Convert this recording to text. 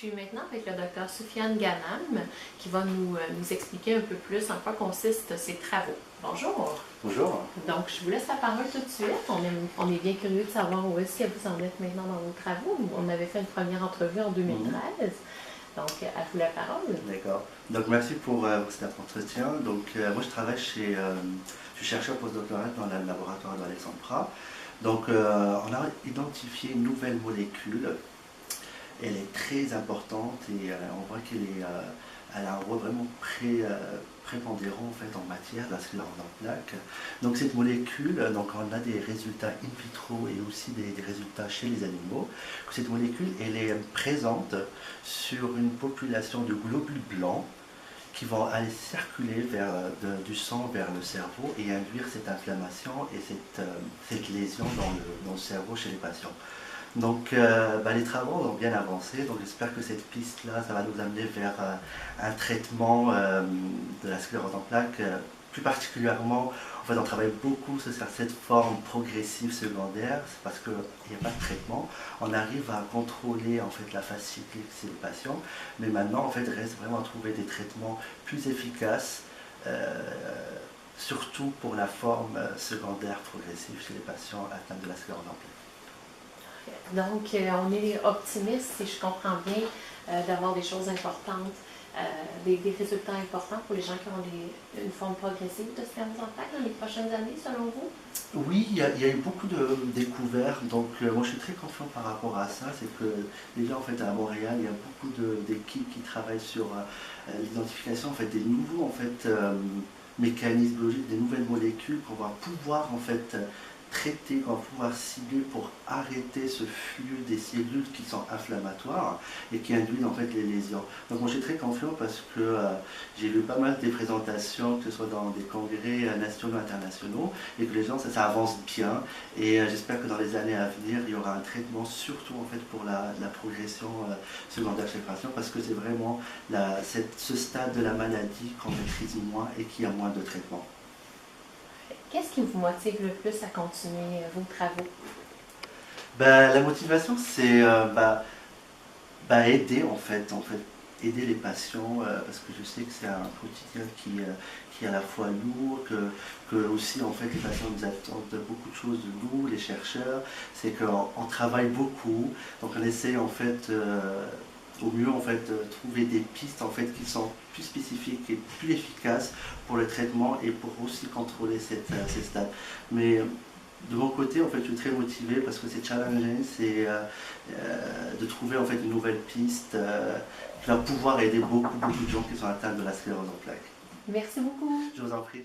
suis maintenant avec le docteur Soufiane Ghanem qui va nous expliquer un peu plus en quoi consistent ses travaux. Bonjour. Bonjour. Donc, je vous laisse la parole tout de suite. On est bien curieux de savoir où est-ce que vous en êtes maintenant dans vos travaux. On avait fait une première entrevue en 2013. Donc, à vous la parole. D'accord. Donc, merci pour cet entretien. Donc, moi, je suis chercheur postdoctoral dans le laboratoire d'Alexandre Prat. Donc, on a identifié une nouvelle molécule. Elle est très importante et on voit elle a un rôle vraiment prépondérant en fait en matière de la sclérose en plaques. Donc cette molécule, donc on a des résultats in vitro et aussi des résultats chez les animaux. Cette molécule, elle est présente sur une population de globules blancs qui vont aller circuler du sang vers le cerveau et induire cette inflammation et cette lésion dans le cerveau chez les patients. Donc les travaux ont bien avancé, donc j'espère que cette piste-là, ça va nous amener vers un traitement de la sclérose en plaques. Plus particulièrement, en fait, on travaille beaucoup sur cette forme progressive secondaire, c'est parce qu'il n'y a pas de traitement. On arrive à contrôler en fait, la facilité chez les patients, mais maintenant, en fait, il reste vraiment à trouver des traitements plus efficaces, surtout pour la forme secondaire progressive chez les patients atteints de la sclérose en plaques. Donc, on est optimiste, si je comprends bien, d'avoir des choses importantes, des résultats importants pour les gens qui ont une forme progressive de sclérose en plaques dans les prochaines années, selon vous? Oui, il y a eu beaucoup de découvertes, donc moi je suis très confiant par rapport à ça. C'est que déjà en fait à Montréal, il y a beaucoup d'équipes qui travaillent sur l'identification en fait, des nouveaux mécanismes biologiques, des nouvelles molécules qu'on va pouvoir en fait traiter, qu'on va pouvoir cibler pour arrêter ce flux des cellules qui sont inflammatoires et qui induisent en fait les lésions. Donc moi je suis très confiant parce que j'ai lu pas mal des présentations, que ce soit dans des congrès nationaux et internationaux, et que les gens, ça avance bien. Et j'espère que dans les années à venir, il y aura un traitement surtout en fait pour la progression secondaire chez le patient, parce que c'est vraiment ce stade de la maladie qu'on maîtrise moins et qui a moins de traitement. Qu'est-ce qui vous motive le plus à continuer vos travaux? La motivation, c'est aider en fait, aider les patients, parce que je sais que c'est un quotidien qui est à la fois lourd, que aussi en fait les patients nous attendent beaucoup de choses de nous, les chercheurs, c'est qu'on travaille beaucoup, donc on essaie en fait au mieux en fait trouver des pistes en fait qui sont plus spécifiques et plus efficaces pour le traitement et pour aussi contrôler ces stades. Mais de mon côté, en fait, je suis très motivé parce que c'est challengeant, c'est de trouver en fait une nouvelle piste qui va pouvoir aider beaucoup de gens qui sont atteints de la sclérose en plaques. Merci beaucoup. Je vous en prie.